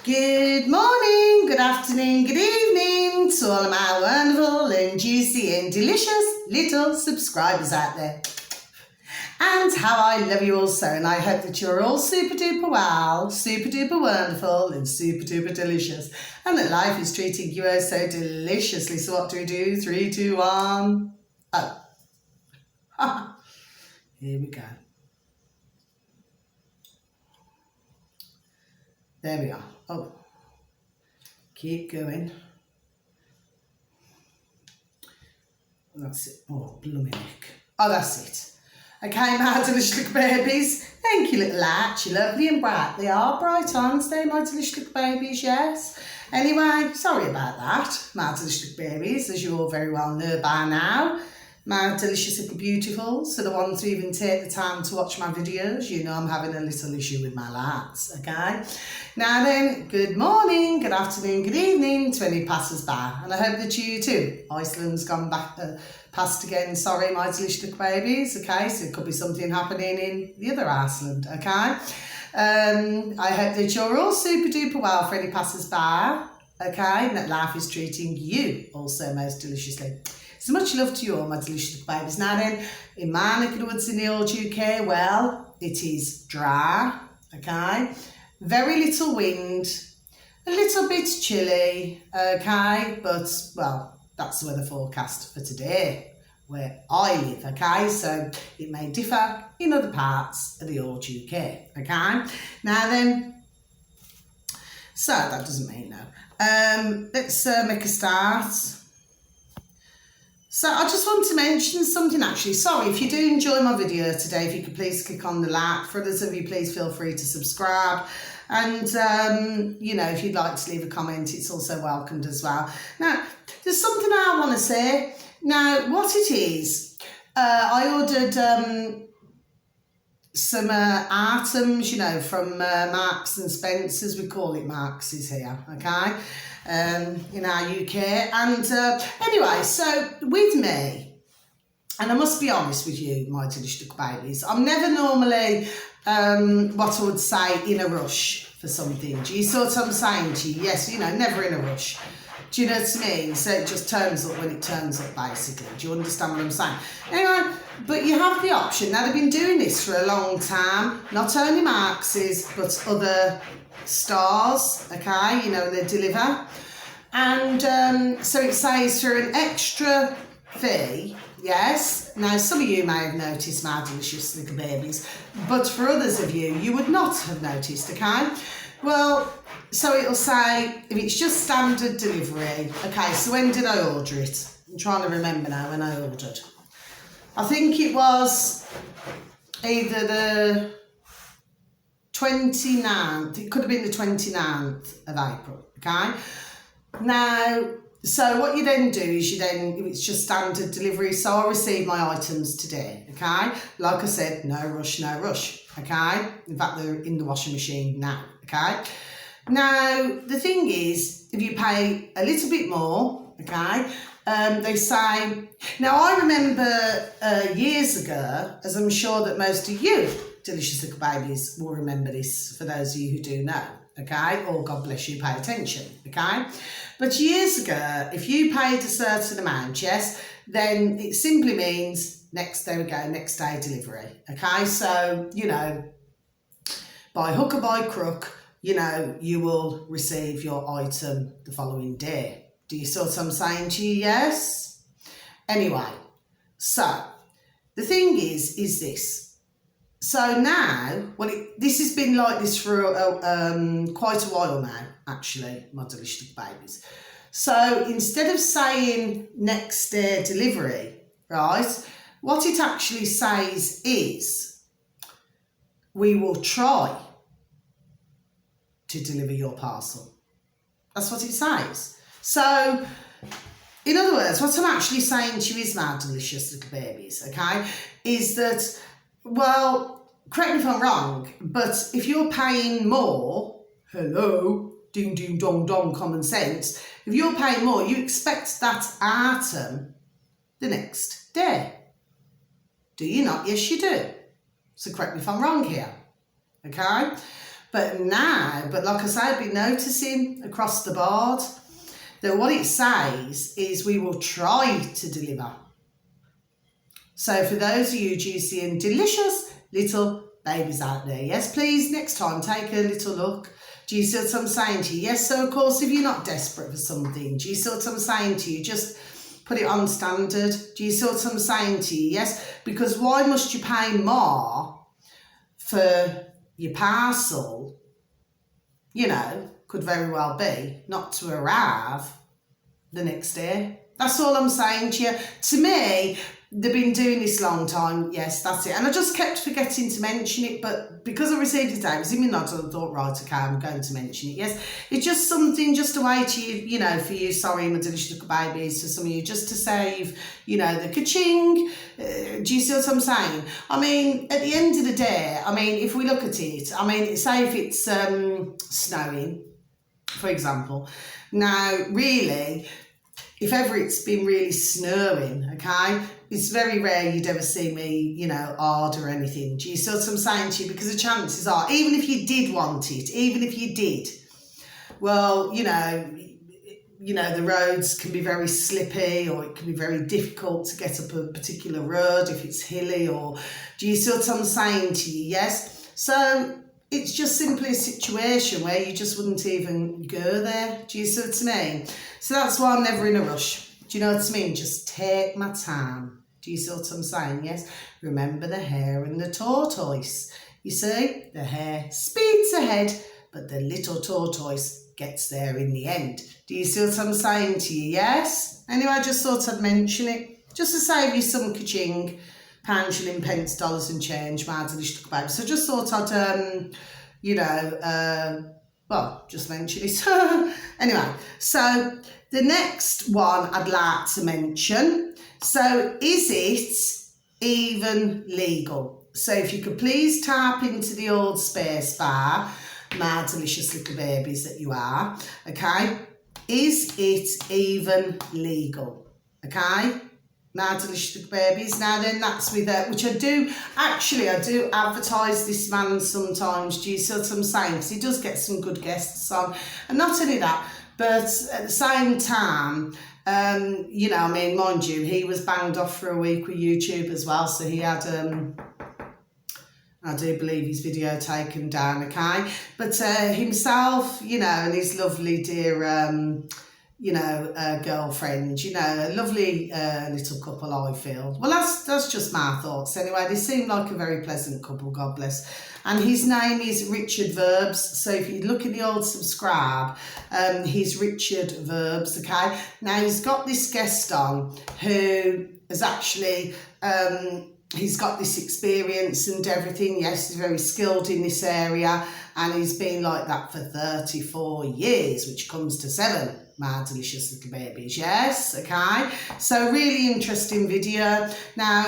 Good morning, good afternoon, good evening to all of my wonderful and juicy and delicious little subscribers out there. And how I love you all so, and I hope that you're all super duper well, super duper wonderful and super duper delicious, and that life is treating you oh so deliciously. So what do we do? 3, 2, 1. Oh. Here we go. There we are. Oh, keep going. That's it. Oh, blooming heck. Oh, that's it. Okay, my delicious little babies. Thank you, little latch. You're lovely and bright. They are bright, aren't they, my delicious little babies? Yes. Anyway, sorry about that, my delicious little babies, as you all very well know by now. My delicious little beautifuls, so the ones who even take the time to watch my videos, you know I'm having a little issue with my lights, okay? Now then, good morning, good afternoon, good evening to any passers-by, and I hope that you too. Iceland's gone back past again, sorry, my delicious little babies, okay? So it could be something happening in the other Iceland, okay? I hope that you're all super duper well for any passers-by, okay? And that life is treating you also most deliciously. So much love to you all, my delicious little babies. Now then, in my neck of the woods in the old UK, well, it is dry, okay? Very little wind, a little bit chilly, okay? But, well, that's the weather forecast for today, where I live, okay? So it may differ in other parts of the old UK, okay? Now then, so that doesn't mean no. Let's make a start. So I just want to mention something actually. Sorry, if you do enjoy my video today, if you could please click on the like. For others of you, please feel free to subscribe. And, you know, if you'd like to leave a comment, it's also welcomed as well. Now, there's something I want to say. Now, what it is, I ordered some items, you know, from Marks and Spencer's. We call it Marks's here, okay? In our UK, and anyway, so with me, and I must be honest with you, my delicious little babies, I'm never normally what I would say in a rush for something. Do you sort of what I'm saying to you? Yes, you know, never in a rush. Do you know what I mean? So it just turns up when it turns up, basically. Do you understand what I'm saying? Anyway, but you have the option. Now, they've been doing this for a long time. Not only Marx's, but other stores, okay? You know, they deliver. And so it says for an extra fee, yes. Now, some of you may have noticed, my delicious little babies, but for others of you, you would not have noticed, okay? Well, so it'll say, if it's just standard delivery, okay, so when did I order it? I'm trying to remember now when I ordered. I think it was either the 29th, it could have been the 29th of April, okay? Now, so what you then do is if it's just standard delivery, so I received my items today, okay? Like I said, no rush, okay? In fact, they're in the washing machine now, okay? Now, the thing is, if you pay a little bit more, okay, they say, now I remember years ago, as I'm sure that most of you delicious little babies will remember this, for those of you who do know, okay, or God bless you, pay attention, okay? But years ago, if you paid a certain amount, yes, then it simply means next day delivery, okay? So, you know, by hook or by crook, you know, you will receive your item the following day. Do you sort of what I'm saying to you? Yes? Anyway, so the thing is this. So now, well, this has been like this for quite a while now, actually, my delicious babies. So instead of saying next day delivery, right, what it actually says is, we will try to deliver your parcel. That's what it says. So, in other words, what I'm actually saying to you is, my delicious little babies, okay, is that, well, correct me if I'm wrong, but if you're paying more, hello, ding, ding, dong, dong, common sense, if you're paying more, you expect that item the next day. Do you not? Yes, you do. So correct me if I'm wrong here, okay? But like I say, I've been noticing across the board that what it says is we will try to deliver. So for those of you juicy and delicious little babies out there, yes, please, next time, take a little look. Do you see what I'm saying to you? Yes, so of course, if you're not desperate for something, do you see what I'm saying to you? Just put it on standard. Do you see what I'm saying to you? Yes, because why must you pay more for your parcel? You know, could very well be not to arrive the next day. That's all I'm saying to you. To me, they've been doing this long time. Yes, that's it. And I just kept forgetting to mention it, but because I received it today, it was in my notes, I thought, right, okay, I'm going to mention it. Yes, it's just something, just a way to, you know, for you, sorry, my delicious little babies, for some of you, just to save, you know, the ka-ching. Do you see what I'm saying? I mean, at the end of the day, I mean, if we look at it, I mean, say if it's snowing, for example. Now, really, if ever it's been really snowing, okay, it's very rare you'd ever see me, you know, order anything. Do you see what I'm saying to you? Because the chances are, even if you did want it, even if you did, well, you know, the roads can be very slippy, or it can be very difficult to get up a particular road if it's hilly, or do you see what I'm saying to you? Yes. So it's just simply a situation where you just wouldn't even go there. Do you see what I mean? So that's why I'm never in a rush. Do you know what I mean? Just take my time. Do you see what I'm saying? Yes. Remember the hare and the tortoise. You see, the hare speeds ahead, but the little tortoise gets there in the end. Do you see what I'm saying to you? Yes. Anyway, I just thought I'd mention it, just to save you some ka-ching. Pound, shilling, pence, dollars and change, my delicious little baby. So just thought I'd, you know, well, just mention it. Anyway, so the next one I'd like to mention. So is it even legal? So if you could please type into the old space bar, my delicious little babies that you are, okay? Is it even legal? Okay? Now, delicious little babies. Now then, that's with which I do advertise this man sometimes. Do you see what I'm saying? Because he does get some good guests on, and not only that, but at the same time, you know, I mean, mind you, he was banged off for a week with YouTube as well, so he had I do believe his video taken down, okay? But himself, you know, and his lovely dear you know, girlfriend, you know, a lovely little couple, I feel. Well, that's just my thoughts anyway. They seem like a very pleasant couple, God bless. And his name is Richard Verbs. So if you look in the old subscribe, he's Richard Verbs, okay? Now, he's got this guest on who has actually, he's got this experience and everything. Yes, he's very skilled in this area, and he's been like that for 34 years, which comes to 7. My delicious little babies, yes, okay. So really interesting video. Now,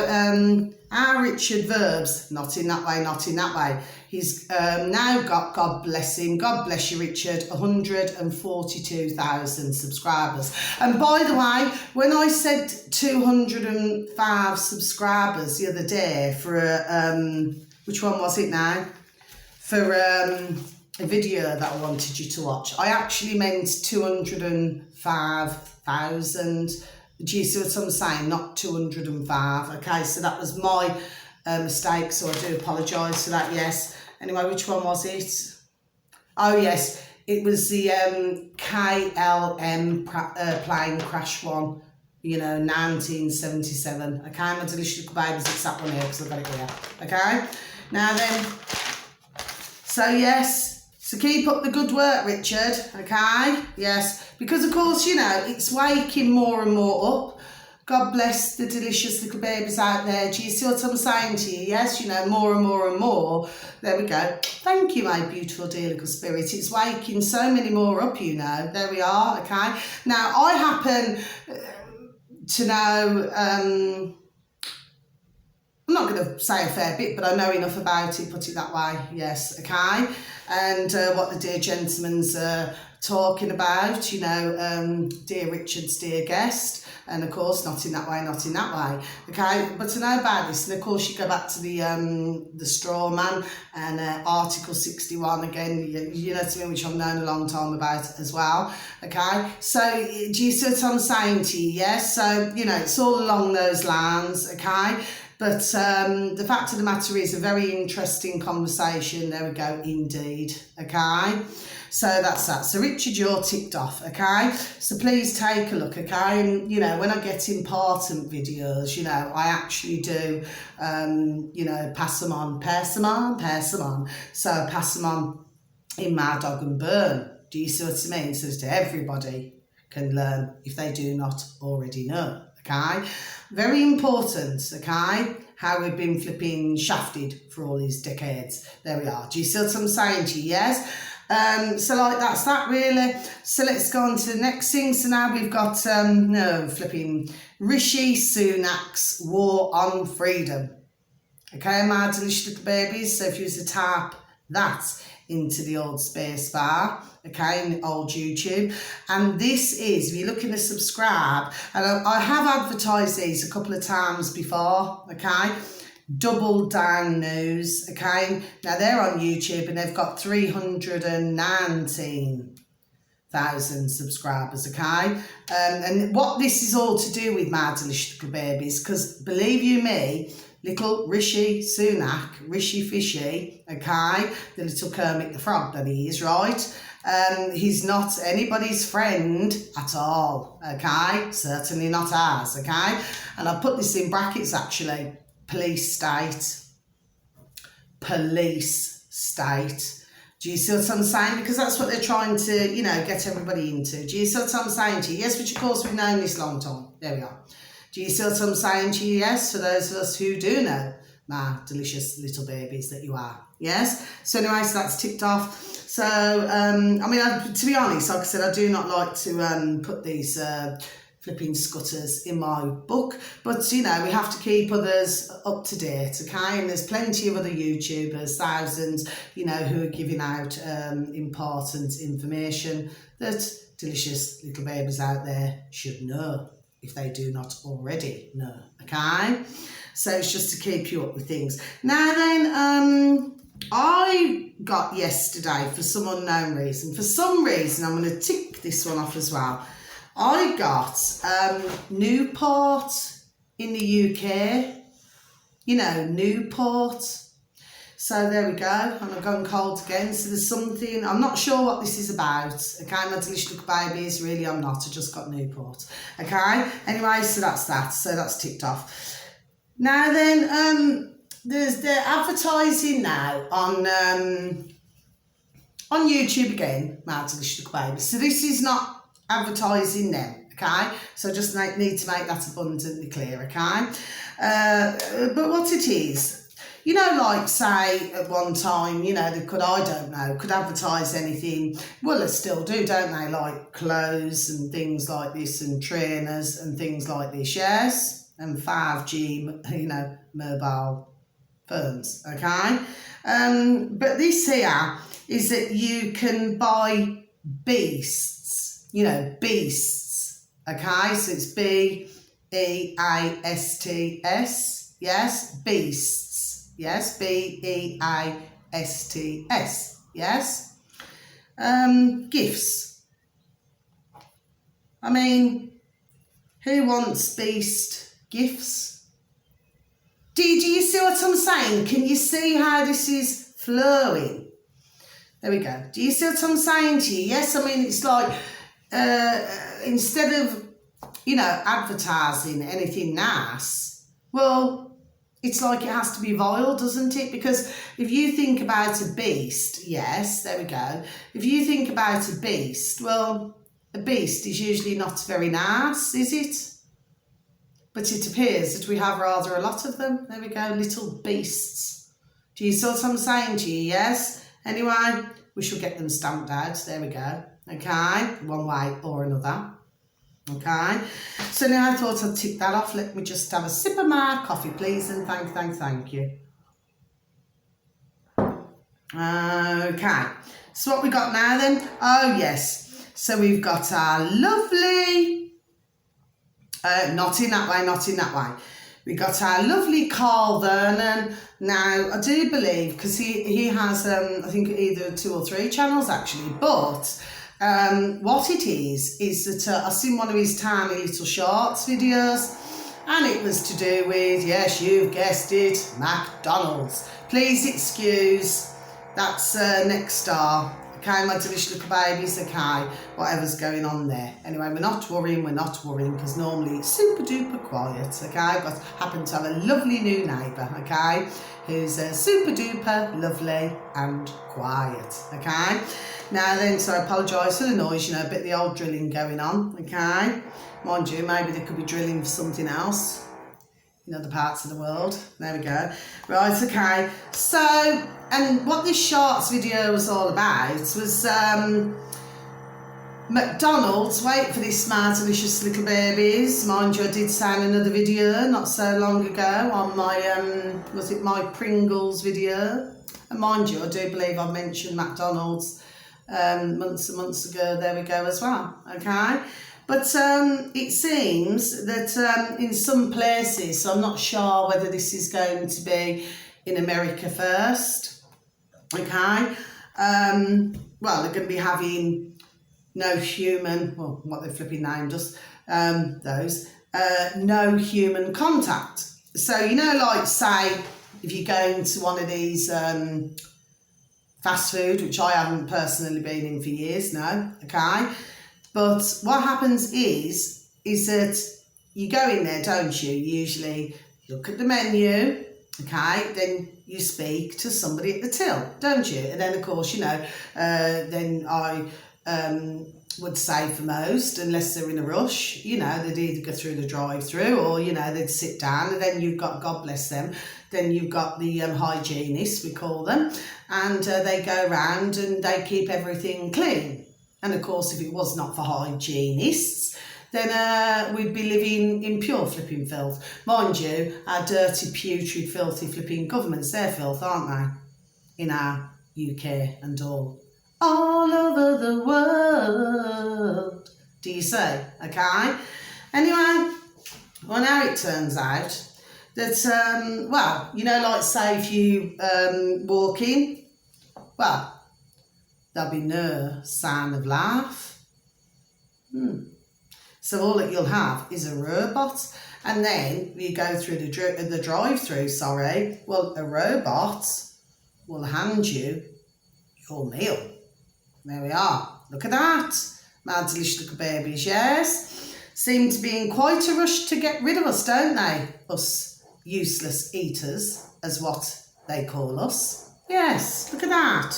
our Richard Verbs, not in that way, not in that way. He's now got, God bless him, God bless you, Richard, 142,000 subscribers. And by the way, when I said 205 subscribers the other day for which one was it now? For a video that I wanted you to watch, I actually meant 205,000. Do you see what I'm saying? Not 205. Okay, so that was my mistake, so I do apologise for that. Yes. Anyway, which one was it? Oh yes, it was the KLM plane crash one. You know, 1977. Okay, my delicious little babies. It's that one here because I've got it here. Okay. Now then. So yes. So keep up the good work, Richard, okay? Yes, because of course, you know, it's waking more and more up. God bless the delicious little babies out there. Do you see what I'm saying to you? Yes, you know, more and more and more. There we go. Thank you, my beautiful dear little spirit. It's waking so many more up, you know. There we are, okay? Now, I happen to know... I'm not going to say a fair bit, but I know enough about it, put it that way, yes, okay? And what the dear gentleman's talking about, you know, dear Richard's dear guest. And of course, not in that way, not in that way. Okay, but to know about this, and of course you go back to the straw man and Article 61 again, you know to me, which I've known a long time about as well. Okay, so do you see what I'm saying to you? Yes, so you know it's all along those lines. Okay. But the fact of the matter is a very interesting conversation. There we go, indeed. Okay, so that's that. So Richard, you're ticked off. Okay, so please take a look. Okay, and you know when I get important videos, you know I actually do, you know, pass them on. So pass them on in Mad Dog and Burn. Do you see what I mean? So that everybody can learn if they do not already know. Okay, very important, okay, how we've been flipping shafted for all these decades. There we are. Do you see what I'm saying to you? Yes. So like that's that really. So let's go on to the next thing. So now we've got flipping Rishi Sunak's War on Freedom. Okay, my delicious little babies. So if you was to tap that into the old space bar, okay, in the old YouTube, and this is, if you're looking to subscribe, and I have advertised these a couple of times before, okay, Double Down News, okay, now they're on YouTube and they've got 319,000 subscribers, okay, and what this is all to do with my delicious little babies, because believe you me, little Rishi Sunak, Rishi Fishy, okay, the little Kermit the Frog that he is, right? He's not anybody's friend at all, okay? Certainly not ours, okay? And I put this in brackets actually, police state. Do you see what I'm saying? Because that's what they're trying to, you know, get everybody into. Do you see what I'm saying to you? Yes, which of course we've known this long time. There we are. Do you see what I'm saying to you? Yes, for those of us who do know, my delicious little babies that you are. Yes. So anyway, so that's ticked off. So I mean, to be honest, like I said, I do not like to put these flipping scutters in my book, but you know we have to keep others up to date, okay? And there's plenty of other YouTubers, thousands, you know, who are giving out important information that delicious little babies out there should know, if they do not already know, okay? So it's just to keep you up with things. Now then, I got yesterday, for some unknown reason, for some reason, I'm going to tick this one off as well. I got Newport in the UK, you know, Newport. So there we go, and I've gone cold again. So there's something, I'm not sure what this is about, okay, my delicious little babies, really I'm not, I just got Newport, okay. Anyway, so that's that, so that's ticked off. Now then, there's the advertising now on YouTube again, my delicious little babies. So this is not advertising them, okay, so just need to make that abundantly clear, okay. But what it is, you know, like say at one time, you know, they could, I don't know, could advertise anything. Well, they still do, don't they? Like clothes and things like this, and trainers and things like this, yes? And 5G, you know, mobile phones, okay? But this here is that you can buy beasts, you know, beasts, okay? So it's B-E-A-S-T-S, yes? Beasts. Yes, B-E-A-S-T-S, yes? Gifts. I mean, who wants beast gifts? Do you see what I'm saying? Can you see how this is flowing? There we go. Do you see what I'm saying to you? Yes, I mean, it's like, instead of, you know, advertising anything nice, well, it's like it has to be vile, doesn't it? Because if you think about a beast, yes, there we go. If you think about a beast, well, a beast is usually not very nice, is it? But it appears that we have rather a lot of them. There we go, little beasts. Do you see what I'm saying to you? Yes? Anyway, we shall get them stamped out. There we go. Okay, one way or another. Okay, so now I thought I'd tick that off. Let me just have a sip of my coffee, please, and thank you. Okay, so what we got now then? Oh yes, so we've got our lovely Not in that way, not in that way. We got our lovely Carl Vernon. Now, I do believe, because he has, I think, either 2 or 3 channels actually, but what it is that I've seen one of his tiny little shorts videos, and it was to do with, yes, you've guessed it, McDonald's. Please excuse, that's next star. Okay, my delicious little babies, okay, whatever's going on there. Anyway, we're not worrying, because normally it's super duper quiet, okay, but happen to have a lovely new neighbour, okay, who's super duper lovely and quiet, okay. Now then, so I apologise for the noise, you know, a bit of the old drilling going on, okay. Mind you, maybe they could be drilling for something else in other parts of the world. There we go. Right, okay. So, and what this shorts video was all about was McDonald's, wait for this, my delicious little babies. Mind you, I did say in another video not so long ago on my, was it my Pringles video? And mind you, I do believe I mentioned McDonald's months and months ago, there we go as well, okay? But it seems that in some places, so I'm not sure whether this is going to be in America first, okay? Well, they're going to be having no human, well, what they're flipping named us, no human contact. So, you know, like, say, if you go into one of these fast food, which I haven't personally been in for years now, okay? But what happens is that you go in there, don't you? Usually look at the menu, okay? Then you speak to somebody at the till, don't you? And then, of course, you know, then I would say for most, unless they're in a rush, you know, they'd either go through the drive-through or, you know, they'd sit down, and then you've got, God bless them, then you've got the hygienists, we call them, and they go around and they keep everything clean. And of course, if it was not for hygienists, then we'd be living in pure flipping filth. Mind you, our dirty, putrid, filthy flipping governments, they're filth, aren't they? In our UK and all over the world. Do you say? Okay. Anyway, well, now it turns out that, well, you know, like say if you walk in, well, there'll be no sign of life. So all that you'll have is a robot, and then you go through the drive-through, sorry, well, a robot will hand you your meal. There we are. Look at that. My delicious little babies, yes? Seem to be in quite a rush to get rid of us, don't they? Us useless eaters, as what they call us. Yes, look at that.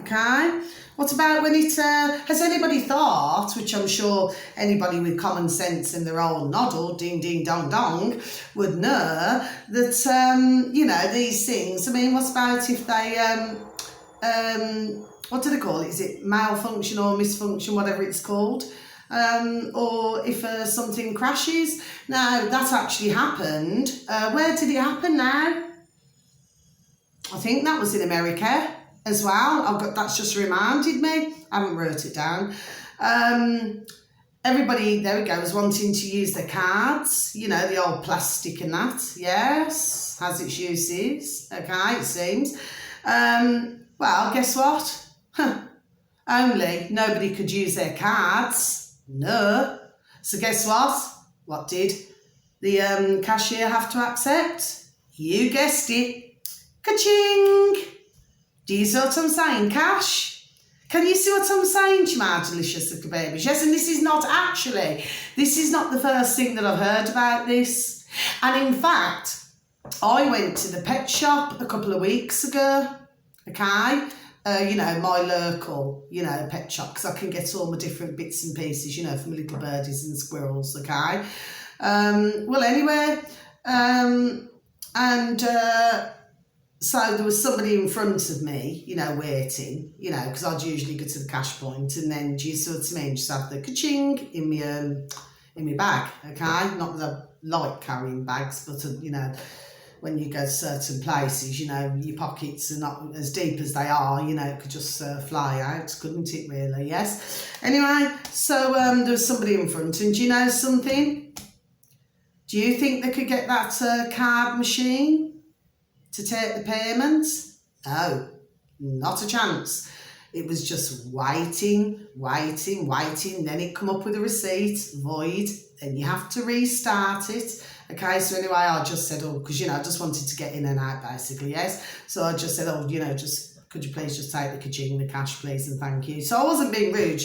Okay? What about when it, has anybody thought, which I'm sure anybody with common sense in their old noddle, ding, ding, dong, dong, would know that, you know, these things, I mean, what about if they, what do they call it? Is it malfunction or misfunction, whatever it's called? Or if something crashes? Now, that actually happened. Where did it happen now? I think that was in America as well. That's just reminded me. I haven't wrote it down. Everybody, there we go, was wanting to use their cards, you know, the old plastic and that. Yes, has its uses. Okay, it seems. Well, guess what? Only nobody could use their cards. No. So guess what? What did the cashier have to accept? You guessed it. Ka-ching! Do you see what I'm saying? Cash. Can you see what I'm saying to my delicious little babies? Yes, and this is not the first thing that I've heard about this. And in fact, I went to the pet shop a couple of weeks ago, okay? You know, my local, you know, pet shop, because I can get all my different bits and pieces, you know, from little birdies and squirrels, okay? Well, anyway, so there was somebody in front of me, you know, waiting, you know, because I'd usually go to the cash point, and then, do you see what I mean, just have the ka-ching in my bag, okay? Not that I like carrying bags, but, you know, when you go to certain places, you know, your pockets are not as deep as they are, you know, it could just fly out, couldn't it really, yes? Anyway, so there was somebody in front, and do you know something? Do you think they could get that card machine to take the payment? No, not a chance. It was just waiting. Then it come up with a receipt, void, and you have to restart it. Okay, so anyway, I just said, oh, because, I just wanted to get in and out, basically, yes. So I just said, oh, could you please just take the ka-ching, the cash, please, and thank you. So I wasn't being rude,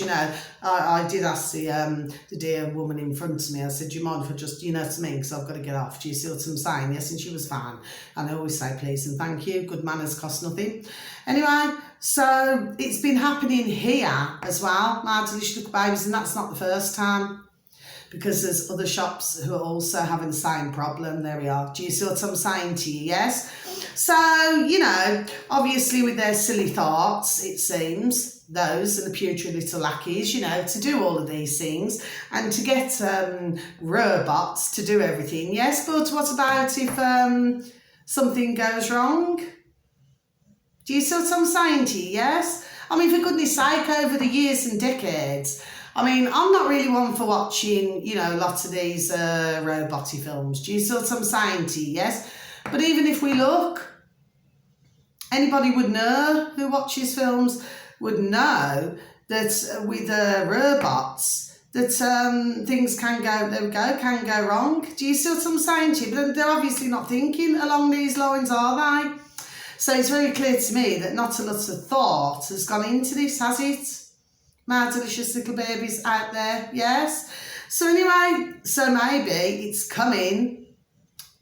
I did ask the dear woman in front of me, I said, do you mind if I just, to me, because I've got to get off. Do you see what I'm saying? Yes, and she was fine. And I always say please and thank you. Good manners cost nothing. Anyway, so it's been happening here as well, my delicious little babies, and that's not the first time. Because there's other shops who are also having the same problem. There we are. Do you see what I'm saying to you? Yes? So, obviously with their silly thoughts, it seems, those and the putrid little lackeys, to do all of these things and to get robots to do everything. Yes, but what about if something goes wrong? Do you see what I'm saying to you? Yes? I mean, for goodness sake, over the years and decades, I'm not really one for watching, lots of these roboty films. Do you see what I'm saying to you? Yes? But even if we look, anybody would know who watches films would know that with robots, that things can go wrong. Do you see what I'm saying to you? But they're obviously not thinking along these lines, are they? So it's very clear to me that not a lot of thought has gone into this, has it? My delicious little babies out there, yes? So anyway, so maybe it's coming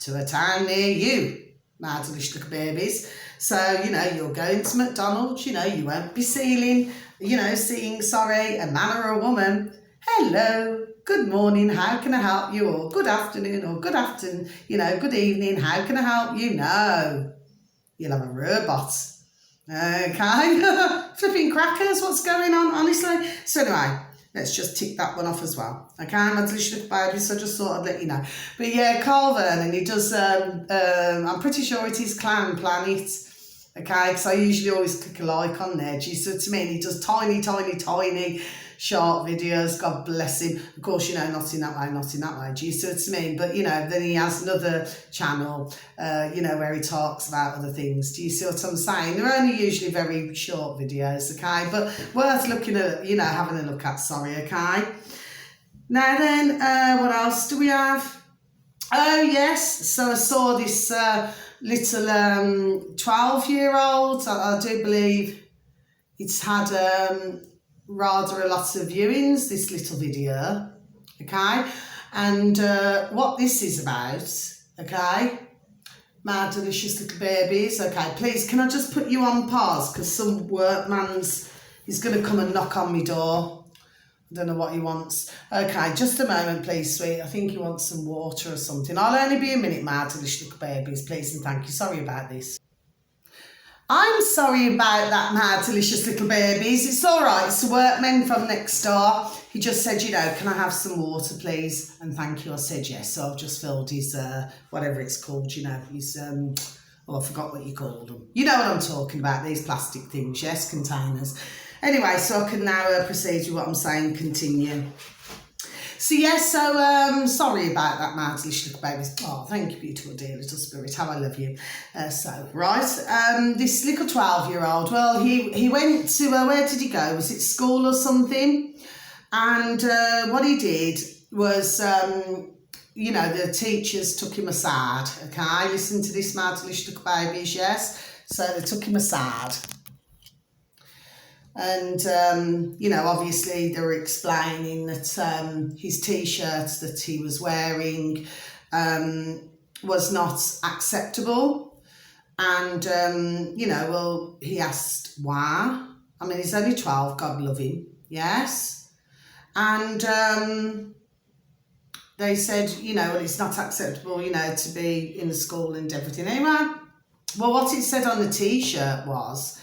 to a town near you, my delicious little babies. So, you're going to McDonald's, you won't be seeing a man or a woman. Hello, good morning, how can I help you? Or good afternoon, or good evening, how can I help you? No, you'll have a robot. Okay, flipping crackers, what's going on, honestly? So anyway, let's just tick that one off as well. Okay, my delicious little baby, so I just thought I'd let you know. But yeah, Carl Vernon, he does, I'm pretty sure it is Clown Planet, okay, because I usually always click a like on there. Do you see what I mean? He does tiny short videos, God bless him. Of course, not in that way, do you see what I mean? But, then he has another channel, where he talks about other things. Do you see what I'm saying? They're only usually very short videos, okay? But worth looking at, having a look at, sorry, okay? Now then, what else do we have? Oh, yes, so I saw this little 12-year-old, I do believe it's had rather a lot of viewings, this little video, okay? And what this is about, okay, my delicious little babies, okay, please, can I just put you on pause, because some workman's is going to come and knock on my door. I don't know what he wants. Okay, just a moment, please, sweet. I think he wants some water or something. I'll only be a minute, my delicious little babies, please, and thank you. Sorry about this. I'm sorry about that, my delicious little babies. It's all right. It's a workman from next door. He just said, can I have some water, please? And thank you. I said yes. So I've just filled his, whatever it's called, his, I forgot what you called them. You know what I'm talking about, these plastic things, yes, containers. Anyway, so I can now proceed with what I'm saying, continue. So yes, sorry about that, my delicious little babies. Oh, thank you, beautiful dear little spirit. How I love you. This little 12-year-old. Well, he went to where did he go? Was it school or something? And what he did was, the teachers took him aside. Okay, listen to this, my delicious little babies. Yes, so they took him aside. And, obviously they were explaining that his T-shirt that he was wearing was not acceptable. And, he asked why. I mean, he's only 12, God love him, yes. And they said, well, it's not acceptable, to be in the school and everything. Anyway, well, what it said on the T-shirt was,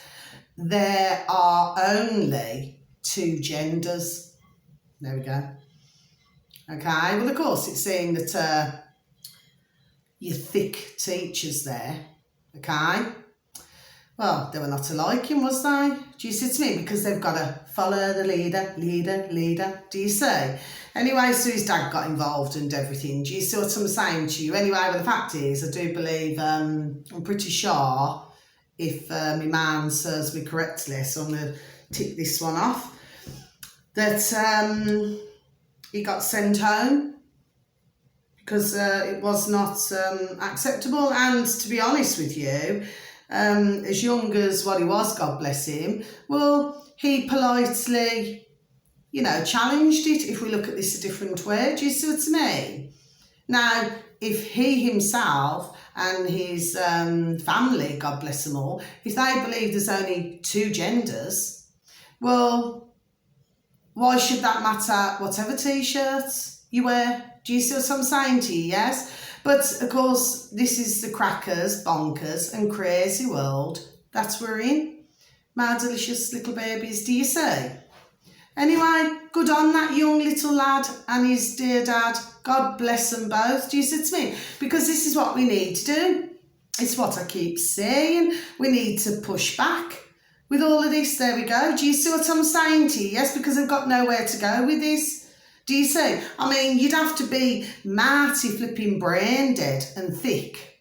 there are only 2 genders. There we go. Okay, well, of course, it's saying that your thick teachers there, okay? Well, they were not to like him, was they? Do you see to me? Because they've got to follow the leader. Do you see? Anyway, so his dad got involved and everything. Do you see what I'm saying to you? Anyway, well, the fact is, I do believe, I'm pretty sure, if my man serves me correctly, so I'm going to tick this one off, that he got sent home because it was not acceptable. And to be honest with you, as young as what he was, God bless him, well, he politely, you know, challenged it, if we look at this a different way. Do you see what I mean? Now, if he himself and his family, God bless them all, if they believe there's only 2 genders, well, why should that matter whatever T-shirts you wear? Do you see what I'm saying to you? Yes? But, of course, this is the crackers, bonkers and crazy world that we're in. My delicious little babies, do you see? Anyway, good on that young little lad and his dear dad. God bless them both. Do you see what I mean? Because this is what we need to do. It's what I keep saying. We need to push back with all of this. There we go. Do you see what I'm saying to you? Yes, because I've got nowhere to go with this. Do you see? I mean, you'd have to be mighty flipping brain dead and thick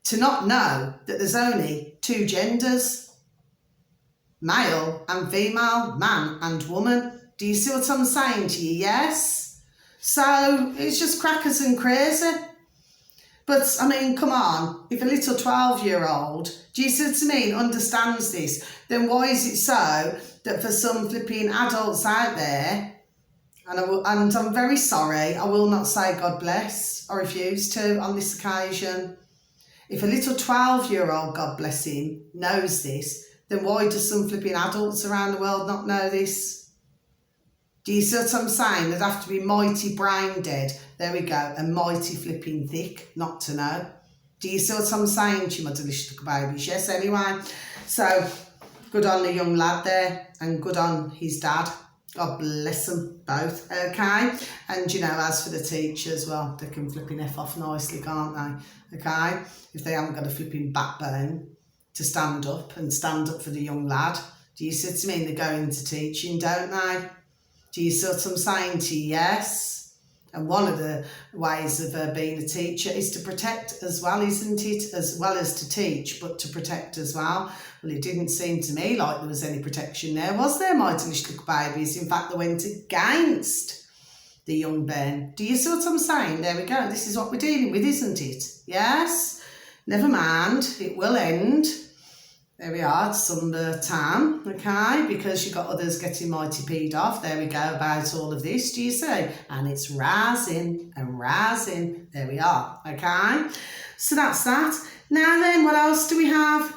to not know that there's only 2 genders. Male and female, man and woman. Do you see what I'm saying to you? Yes? So, it's just crackers and crazy. But, I mean, come on. If a little 12-year-old, do you see what I mean, understands this, then why is it so that for some flipping adults out there, and I'm very sorry, I will not say God bless, I refuse to on this occasion. If a little 12-year-old, God bless him, knows this, then why do some flipping adults around the world not know this? Do you see what I'm saying? There'd have to be mighty brain dead, there we go, and mighty flipping thick not to know. Do you see what I'm saying to you, my delicious little babies? Yes, anyway. So, good on the young lad there, and good on his dad. God bless them both, okay? And, you know, as for the teachers, well, they can flipping F off nicely, can't they? Okay? If they haven't got a flipping backbone to stand up and stand up for the young lad. Do you see what I mean? They go into teaching, don't they? Do you see what I'm saying to you? Yes? And one of the ways of being a teacher is to protect as well, isn't it? As well as to teach, but to protect as well. Well, it didn't seem to me like there was any protection there, was there, my delicious little babies? In fact, they went against the young Ben. Do you see what I'm saying? There we go. This is what we're dealing with, isn't it? Yes? Never mind. It will end. There we are, it's summertime, okay, because you've got others getting mighty peed off. There we go, about all of this, do you see? And it's rising and rising. There we are, okay? So that's that. Now then, what else do we have?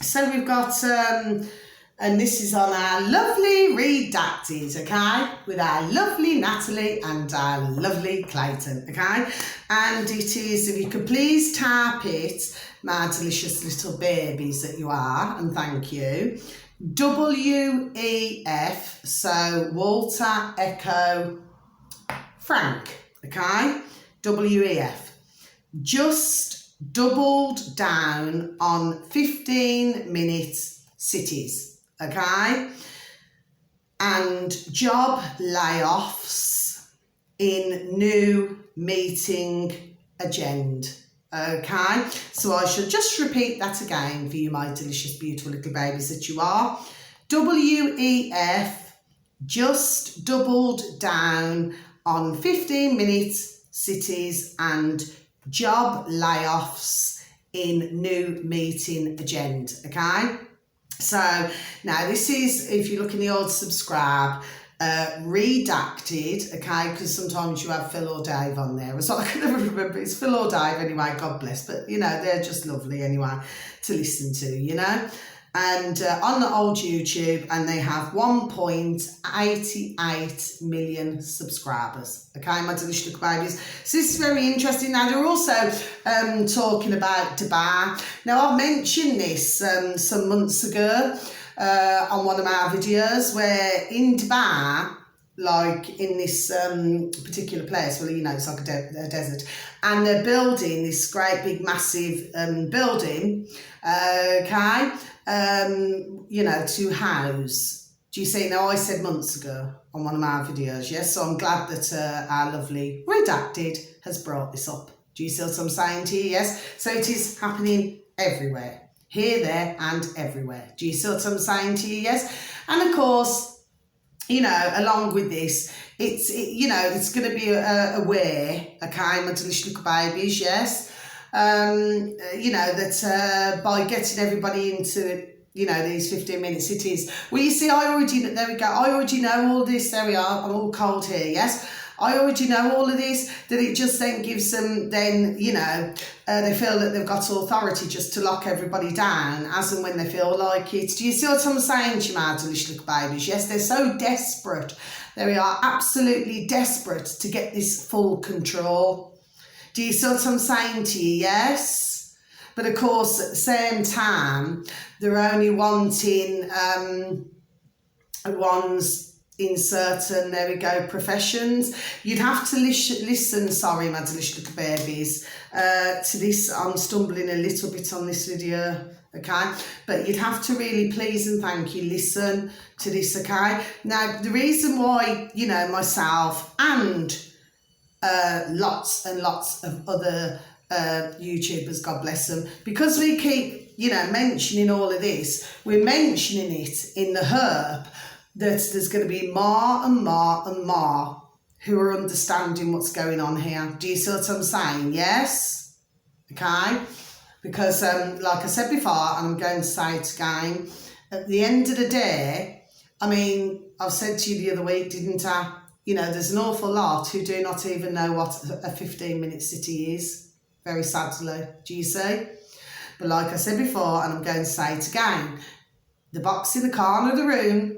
So we've got, and this is on our lovely Redacted, okay? With our lovely Natalie and our lovely Clayton, okay? And it is, if you could please type it, my delicious little babies that you are, and thank you, WEF, so Walter Echo Frank, okay? WEF. Just doubled down on 15-minute cities, okay? And job layoffs in new meeting agenda. Okay, so I shall just repeat that again for you, my delicious, beautiful little babies that you are. WEF just doubled down on 15-minute cities and job layoffs in new meeting agenda. Okay, so now this is, if you look in the old subscribe, Redacted, okay, because sometimes you have Phil or Dave on there. It's like I can never remember, it's Phil or Dave anyway, God bless, but you know, they're just lovely anyway to listen to, you know. And on the old YouTube, and they have 1.88 million subscribers, okay, my delicious little babies. So this is very interesting. Now they're also talking about Dubai. Now I've mentioned this some months ago on one of my videos, where in Dubai, like in this particular place, well, you know, it's like a desert, and they're building this great big massive building Okay, you know, to house. Do you see? Now, I said months ago on one of my videos, yes, so I'm glad that our lovely Redacted has brought this up. Do you see what I'm saying to you? Yes, so it is happening everywhere, here, there and everywhere. Do you see what I'm saying to you? Yes, and of course, you know, along with this, you know, it's going to be aware, okay, my delicious little babies, yes, you know, that by getting everybody into, you know, these 15-minute cities. Well, you see, there we go, I already know all this, there we are, I'm all cold here, yes. I already know all of this, that it just then gives them, then, you know, they feel that they've got authority just to lock everybody down as and when they feel like it. Do you see what I'm saying to you, my delicious little babies? Yes, they're so desperate. There we are, absolutely desperate to get this full control. Do you see what I'm saying to you? Yes. But of course, at the same time, they're only wanting ones in certain, there we go, professions. You'd have to listen, sorry, my delicious little babies, to this. I'm stumbling a little bit on this video, okay? But you'd have to really, please and thank you, listen to this, okay? Now, the reason why, you know, myself and lots and lots of other YouTubers, God bless them, because we keep, you know, mentioning all of this, we're mentioning it in the herb, that there's going to be more and more and more who are understanding what's going on here. Do you see what I'm saying? Yes? Okay? Because, like I said before, and I'm going to say it again, at the end of the day, I mean, I've said to you the other week, didn't I? You know, there's an awful lot who do not even know what a 15-minute city is, very sadly. Do you see? But like I said before, and I'm going to say it again, the box in the corner of the room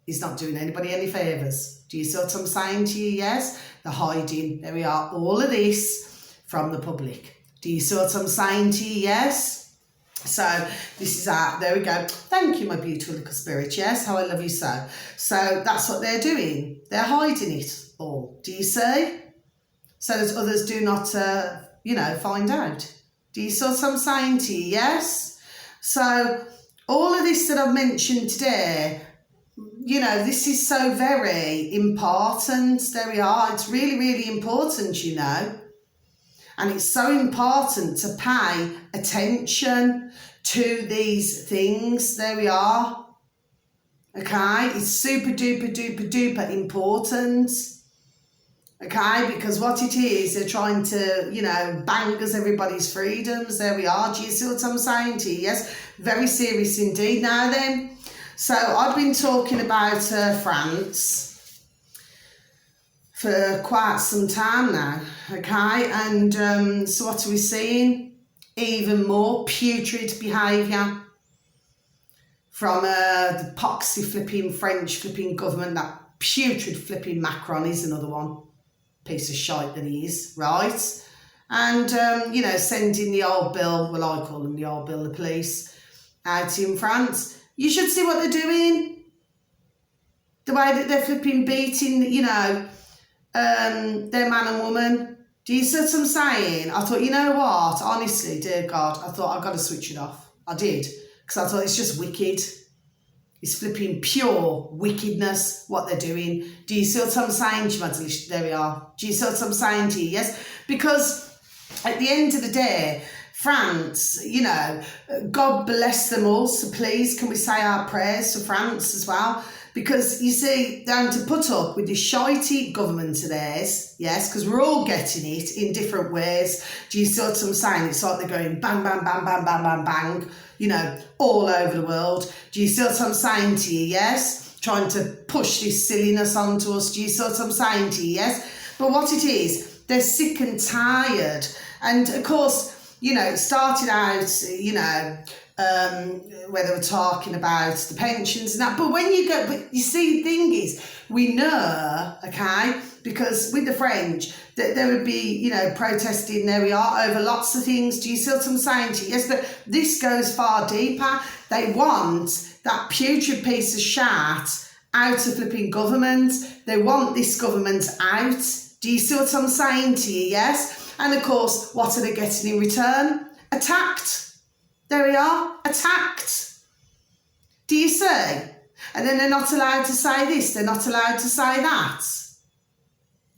is not doing anybody any favours. Do you see what I'm saying to you? Yes? They're hiding, there we are, all of this from the public. Do you see what I'm saying to you? Yes? So, this is our, there we go. Thank you, my beautiful little spirit. Yes, how I love you so. So, that's what they're doing. They're hiding it all. Do you see? So that others do not, you know, find out. Do you see what I'm saying to you? Yes? So, all of this that I've mentioned today, you know, this is so very important. There we are. It's really, really important, you know. And it's so important to pay attention to these things. There we are. Okay? It's super duper duper duper important. Okay? Because what it is, they're trying to, you know, bang us everybody's freedoms. There we are. Do you see what I'm saying to you? Yes? Very serious indeed. Now then. So I've been talking about France for quite some time now, okay? And so what are we seeing? Even more putrid behaviour from the poxy flipping French flipping government. That putrid flipping Macron is another one. Piece of shite that he is, right? And, you know, sending the old bill, well, I call them the old bill, the police, out in France. You should see what they're doing. The way that they're flipping beating, you know, their man and woman. Do you see what I'm saying? I thought, you know what? Honestly, dear God, I thought I've got to switch it off. I did. Because I thought it's just wicked. It's flipping pure wickedness, what they're doing. Do you see what I'm saying to you, there we are. Do you see what I'm saying to you? Yes? Because at the end of the day, France, you know, God bless them all. So please, can we say our prayers for France as well? Because, you see, they're having to put up with this shitey government of theirs, yes, because we're all getting it in different ways. Do you see what I'm saying? It's like they're going bang, bang, bang, bang, bang, bang, bang, you know, all over the world. Do you see what I'm saying to you? Yes? Trying to push this silliness onto us. Do you see what I'm saying to you? Yes? But what it is, they're sick and tired. And, of course, you know, it started out, you know, where they were talking about the pensions and that. But when you go, but you see, the thing is, we know, okay, because with the French, that there would be, you know, protesting, there we are, over lots of things. Do you see what I'm saying to you? Yes, but this goes far deeper. They want that putrid piece of shat out of flipping government. They want this government out. Do you see what I'm saying to you? Yes? And of course, what are they getting in return? Attacked. There we are, attacked. Do you see? And then they're not allowed to say this, they're not allowed to say that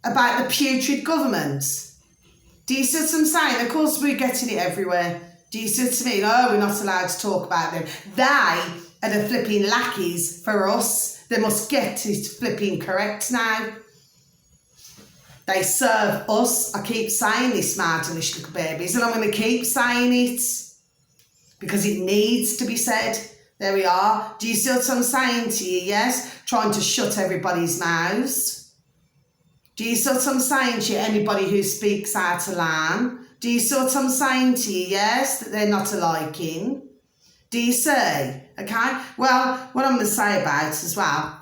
about the putrid government. Do you see what I'm saying? Of course, we're getting it everywhere. Do you see what I mean? Oh, we're not allowed to talk about them. They are the flipping lackeys for us. They must get it flipping correct now. They serve us. I keep saying this, my delicious little babies, and I'm going to keep saying it because it needs to be said. There we are. Do you see what I'm saying to you? Yes? Trying to shut everybody's mouths. Do you see what I'm saying to you? Anybody who speaks out of line. Do you see what I'm saying to you? Yes? That they're not a liking. Do you see? Okay? Well, what I'm going to say about as well,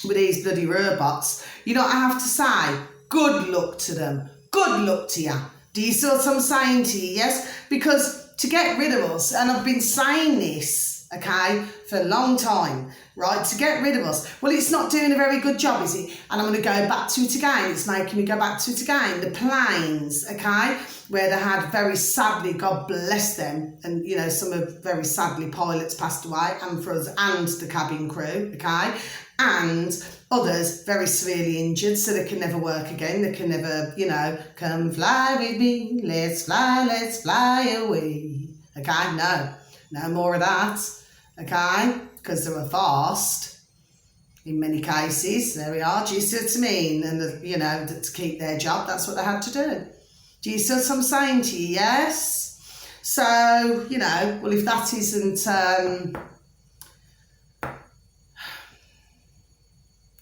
with these bloody robots, you know what I have to say? Good luck to them. Good luck to you. Do you see what I'm saying to you? Yes? Because to get rid of us, and I've been saying this, okay, for a long time, right, to get rid of us. Well, it's not doing a very good job, is it? And I'm going to go back to it again. It's making me go back to it again. The planes, okay, where they had very sadly, God bless them, and, you know, some of very sadly pilots passed away, and for us and the cabin crew, okay, and others very severely injured, so they can never work again. They can never, you know, come fly with me, let's fly away. Okay, no more of that. Okay, because they were fast in many cases. There we are. Do you see what I mean? And, you know, to keep their job, that's what they had to do. Do you see what I'm saying to you? Yes? So, you know, well, if that isn't,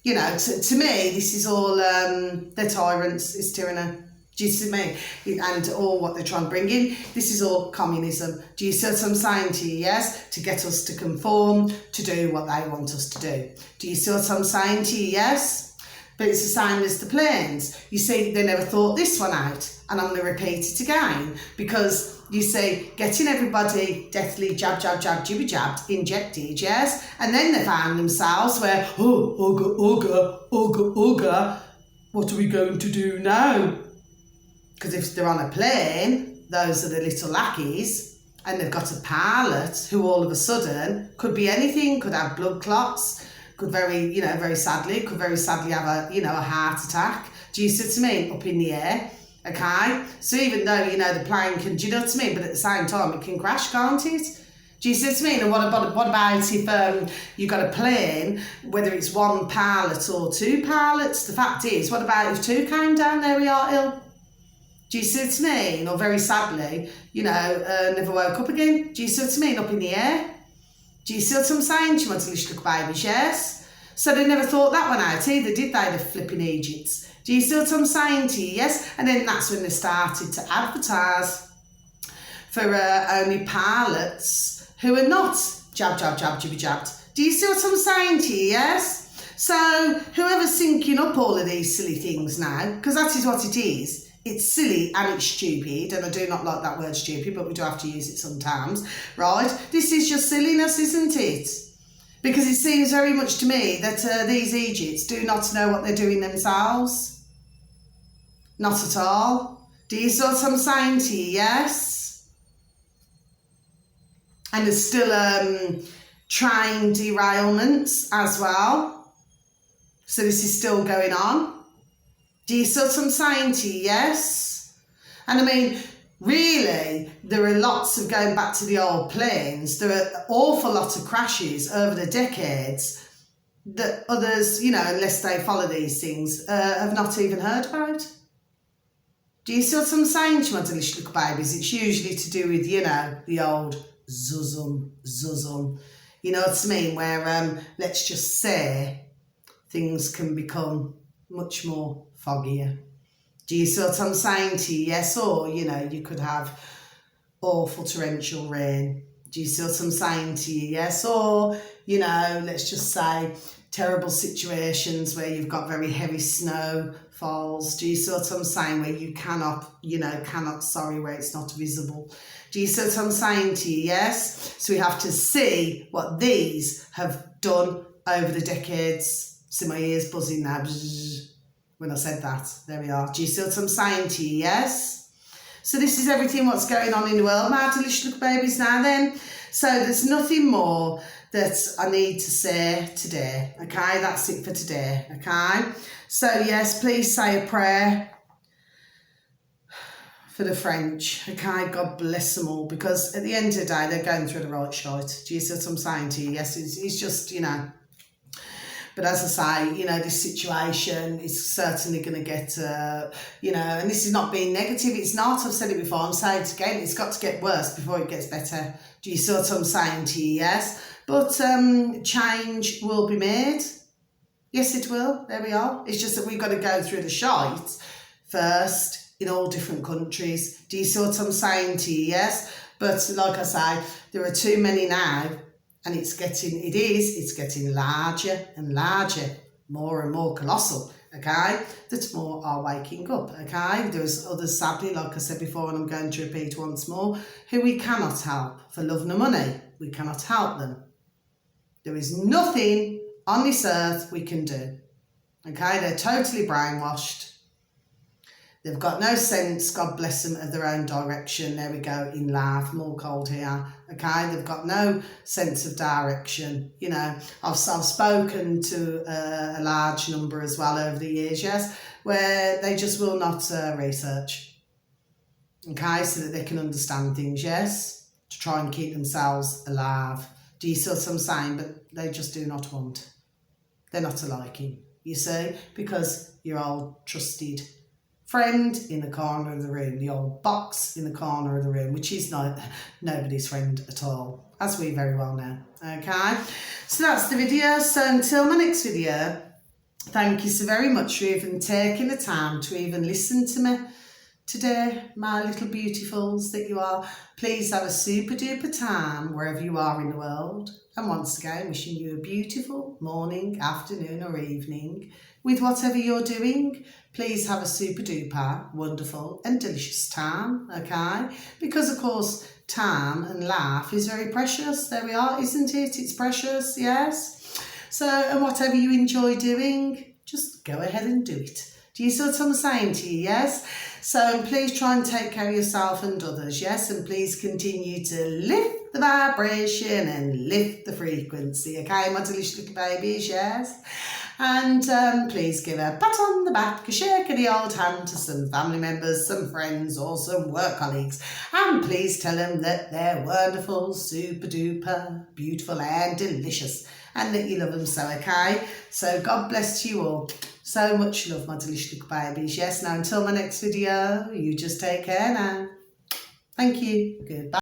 you know, to me, this is all, they're tyrants, it's tyranny. Do you see me? And all what they're trying to bring in, this is all communism. Do you see what I'm saying to you? Yes? To get us to conform, to do what they want us to do. Do you see what I'm saying to you? Yes? But it's the same as the planes. You see, they never thought this one out. And I'm going to repeat it again. Because, you see, getting everybody deathly jab, jibby jabbed, injected, yes? And then they found themselves where, oh, Ooga, what are we going to do now? Because if they're on a plane, those are the little lackeys, and they've got a pilot who all of a sudden could be anything, could have blood clots, could very sadly have a heart attack. Do you see what I mean? Up in the air, okay? So even though, you know, the plane can, do you know what I mean? But at the same time, it can crash, can't it? Do you see what I mean? And what about if you've got a plane, whether it's one pilot or two pilots? The fact is, what about if two came down, there we are, ill? Do you see what I mean? Or very sadly, you know, never woke up again. Do you see what I mean? Up in the air. Do you see what I'm saying? She wants to little babies, yes? So they never thought that one out either, did they, the flipping Egypts? Do you see what I'm saying to you? Yes? And then that's when they started to advertise for only pilots who are not jab, jibby jabbed. Do you see what I'm saying to you? Yes? So whoever's syncing up all of these silly things now, because that is what it is. It's silly and it's stupid, and I do not like that word stupid, but we do have to use it sometimes, right? This is just silliness, isn't it? Because it seems very much to me that these Egypts do not know what they're doing themselves. Not at all. Do you see what I'm saying to you? Yes? And there's still train derailments as well. So this is still going on. Do you see what I'm saying to you? Yes? And I mean, really, there are lots of, going back to the old planes, there are an awful lot of crashes over the decades that others, you know, unless they follow these things, have not even heard about. Do you see what I'm saying to my delicious little babies? It's usually to do with, you know, the old zuzzum. You know what I mean? Where, let's just say, things can become much more foggier. Do you see what I'm saying to you? Yes, or, you know, you could have awful torrential rain. Do you see what I'm saying to you? Yes, or, you know, let's just say terrible situations where you've got very heavy snow falls. Do you see what I'm saying? Where you cannot, where it's not visible. Do you see what I'm saying to you? Yes? So we have to see what these have done over the decades. See my ears buzzing now when I said that. There we are. Do you see what I'm saying to you? Yes? So this is everything what's going on in the world, my delicious little babies, now then. So there's nothing more that I need to say today, okay? That's it for today, okay? So yes, please say a prayer for the French, okay? God bless them all, because at the end of the day, they're going through the right shite. Do you see what I'm saying to you? Yes, it's just, you know. But as I say, you know, this situation is certainly going to get, you know, and this is not being negative. It's not. I've said it before. I'm saying it again. It's got to get worse before it gets better. Do you see what I'm saying to you? Yes. But change will be made. Yes, it will. There we are. It's just that we've got to go through the shite first in all different countries. Do you see what I'm saying to you? Yes. But like I say, there are too many now. And it's getting larger and larger, more and more colossal, okay? That more are waking up, okay? There's others, sadly, like I said before, and I'm going to repeat once more, who we cannot help for love nor money. We cannot help them. There is nothing on this earth we can do, okay? They're totally brainwashed. They've got no sense, God bless them, of their own direction. There we go, in life, more cold here, okay? They've got no sense of direction. You know, I've spoken to a large number as well over the years, yes, where they just will not research, okay, so that they can understand things, yes, to try and keep themselves alive. Do you see what I'm saying? But they just do not want. They're not a liking, you see, because your old trusted friend in the corner of the room, the old box in the corner of the room, which is not nobody's friend at all, as we very well know, okay? So that's the video. So until my next video, thank you so very much for even taking the time to even listen to me today, my little beautifuls that you are. Please have a super duper time wherever you are in the world. And once again, wishing you a beautiful morning, afternoon or evening with whatever you're doing. Please have a super duper wonderful and delicious time, okay? Because of course, time and life is very precious. There we are, isn't it? It's precious, yes? So, and whatever you enjoy doing, just go ahead and do it. Do you see what I'm saying to you, yes? So please try and take care of yourself and others, yes? And please continue to lift the vibration and lift the frequency, okay, my delicious little babies, yes? And please give a pat on the back, a shake of the old hand to some family members, some friends or some work colleagues. And please tell them that they're wonderful, super duper, beautiful and delicious. And that you love them so, okay? So God bless you all. So much love, my delicious little babies. Yes, now until my next video, you just take care now. Thank you. Goodbye.